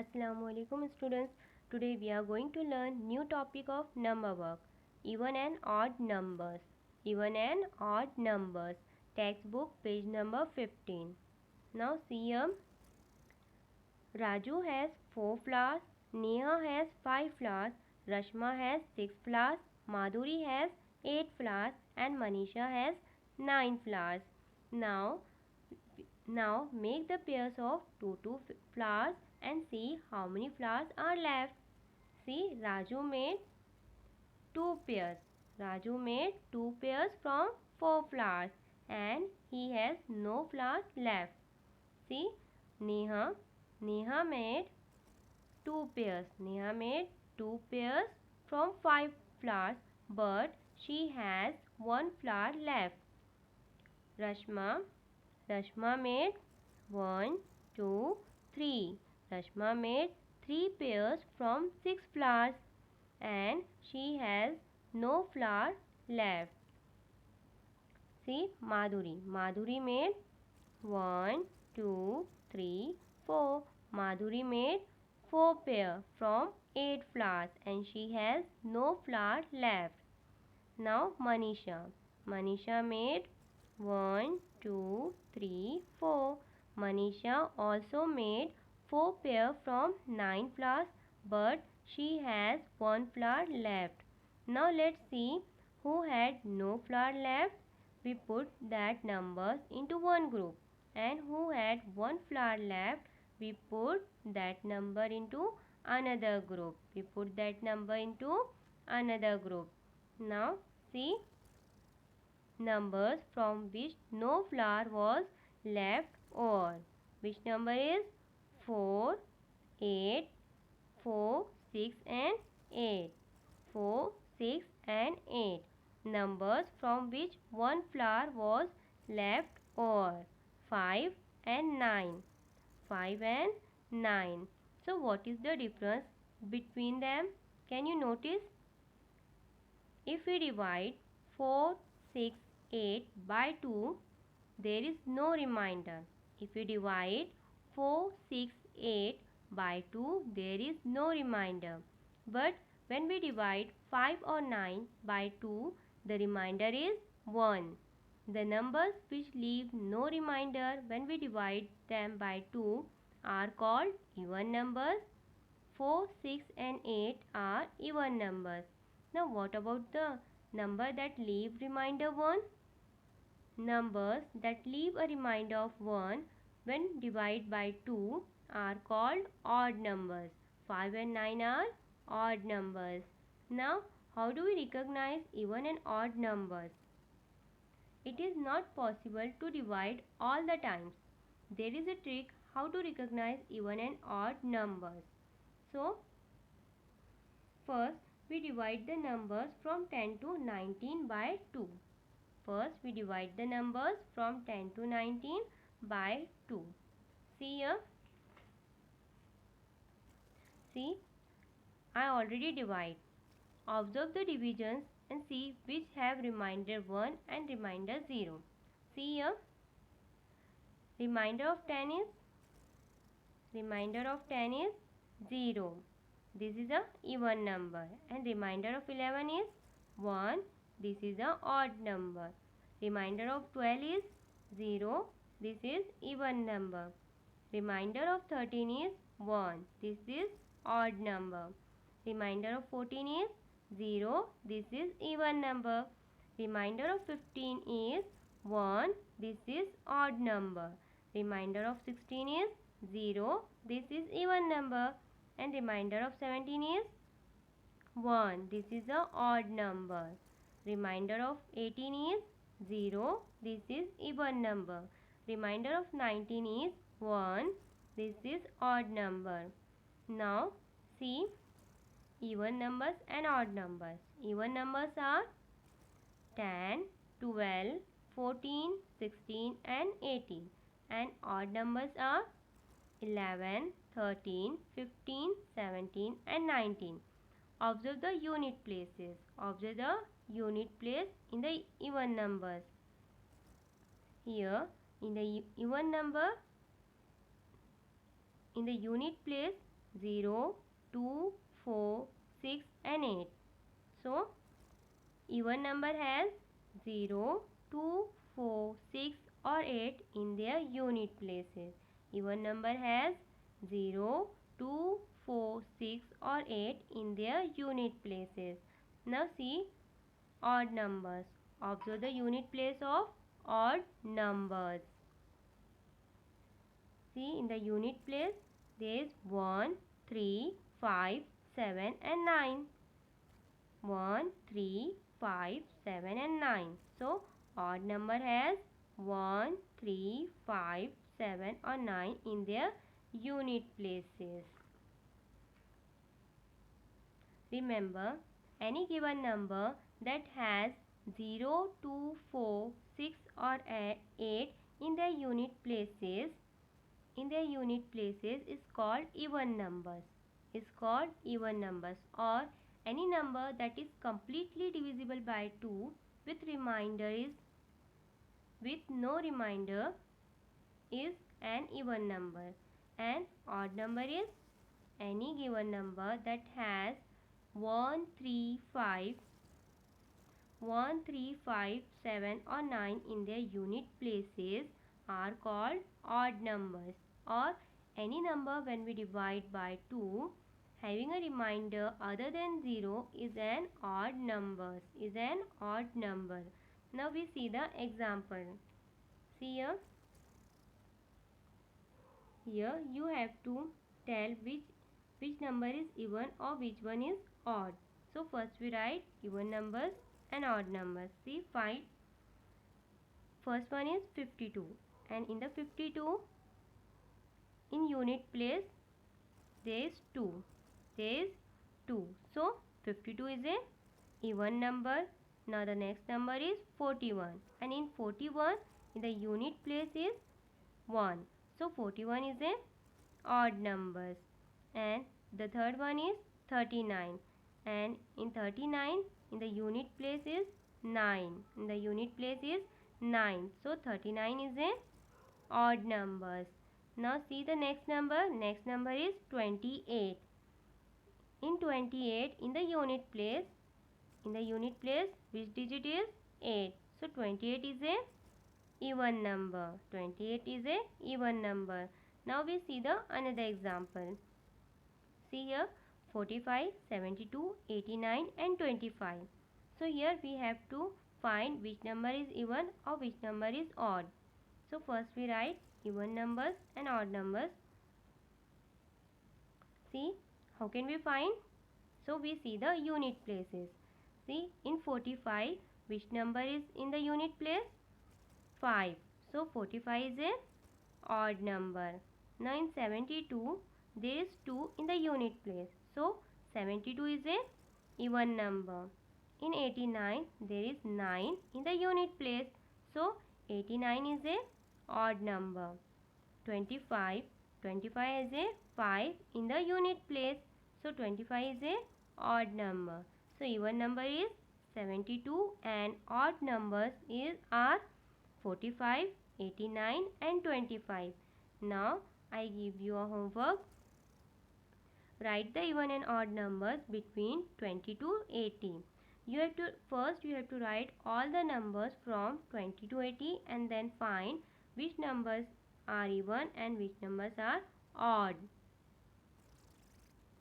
Assalamualaikum students. Today we are going to learn new topic of number work. Even and odd numbers. Even and odd numbers. Textbook page number 15. Now see here. Raju has 4 flowers. Neha has 5 flowers. Rashma has 6 flowers. Madhuri has 8 flowers. And Manisha has 9 flowers. Now Now make the pairs of 2 flowers and see how many flowers are left. See, Raju made 2 pairs. Raju made 2 pairs from 4 flowers and he has no flowers left. See, Neha made 2 pairs. Neha made 2 pairs from 5 flowers but she has 1 flower left. Rashma made 1, 2, 3. Rashma made 3 pairs from 6 flowers and she has no flower left. See, Madhuri made 1, 2, 3, 4. Madhuri made 4 pair from 8 flowers and she has no flower left. Now Manisha made 1, 2, 3, 4. Manisha also made 4 pair from 9 flowers but she has 1 flower left. Now let's see who had no flower left. We put that numbers into one group, and who had 1 flower left, we put that number into another group. We put that number into another group. Now see numbers from which no flower was left over. Which number is 4, 8, 4, 6 and 8. 4, 6 and 8. Numbers from which one flower was left over. 5 and 9. 5 and 9. So what is the difference between them? Can you notice? If we divide 4, 6, 8 by 2, there is no remainder. If we divide 4, 6, 8 by 2, there is no remainder. But when we divide 5 or 9 by 2, the remainder is 1. The numbers which leave no remainder when we divide them by 2 are called even numbers. 4, 6 and 8 are even numbers. Now what about the number that leave remainder 1? Numbers that leave a remainder of 1 when divided by 2 are called odd numbers. 5 and 9 are odd numbers. Now how do we recognize even and odd numbers? It is not possible to divide all the times. There is a trick how to recognize even and odd numbers. So first we divide the numbers from 10 to 19 by 2. First we divide the numbers from 10 to 19 by 2. See here. See, I already divide. Observe the divisions and see which have remainder 1 and remainder 0. See here. Remainder of 10 is 0. This is a even number. And remainder of 11 is 1. This is a odd number. Remainder of 12 is 0. This is even number. Remainder of 13 is 1. This is odd number. Remainder of 14 is 0. This is even number. Remainder of 15 is 1. This is odd number. Remainder of 16 is 0. This is even number. And remainder of 17 is 1. This is a odd number. Remainder of 18 is 0. This is even number. Remainder of 19 is 1. This is odd number. Now see even numbers and odd numbers. Even numbers are 10, 12, 14, 16 and 18. And odd numbers are 11, 13, 15, 17 and 19. Observe the unit places. Observe the unit place in the even numbers. Here in the even number, in the unit place, 0, 2, 4, 6 and 8. So even number has 0, 2, 4, 6 or 8 in their unit places. Even number has 0, 2, 4, 6 or 8 in their unit places. Now see odd numbers. Observe the unit place of odd numbers. See in the unit place there is 1, 3, 5, 7 and 9. 1, 3, 5, 7 and 9. So odd number has 1, 3, 5, 7 or 9 in their unit places. Remember, any given number that has 0, 2, 4, 6 or 8 in their unit places is called even numbers. Or any number that is completely divisible by 2 with no remainder is an even number. And odd number is any given number that has 1, 3, 5, 7 or 9 in their unit places are called odd numbers. Or any number when we divide by 2 having a remainder other than 0 is an odd number. Now we see the example. See here. Here you have to tell which number is even or which one is odd. So first we write even numbers and odd numbers. See, find first one is 52 and in the 52 in unit place there is 2. So 52 is a even number. Now the next number is 41 and in 41 in the unit place is 1. So 41 is a odd numbers. And the third one is 39 and in 39 in the unit place is 9. So 39 is a odd numbers. Now see the next number. Next number is 28. In 28 in the unit place which digit is 8. So 28 is a even number. Now we see the another example. See here 45, 72, 89 and 25. So here we have to find which number is even or which number is odd. So first we write even numbers and odd numbers. See how can we find? So we see the unit places. See in 45 which number is in the unit place? 5. So 45 is a odd number. Now in 72 there is 2 in the unit place. So 72 is a even number. In 89 there is 9 in the unit place. So 89 is a odd number. 25 has a 5 in the unit place. So 25 is a odd number. So even number is 72 and odd numbers are 45, 89 and 25. Now I give you a homework. Write the even and odd numbers between 20 to 80. You have to write all the numbers from 20 to 80 and then find which numbers are even and which numbers are odd.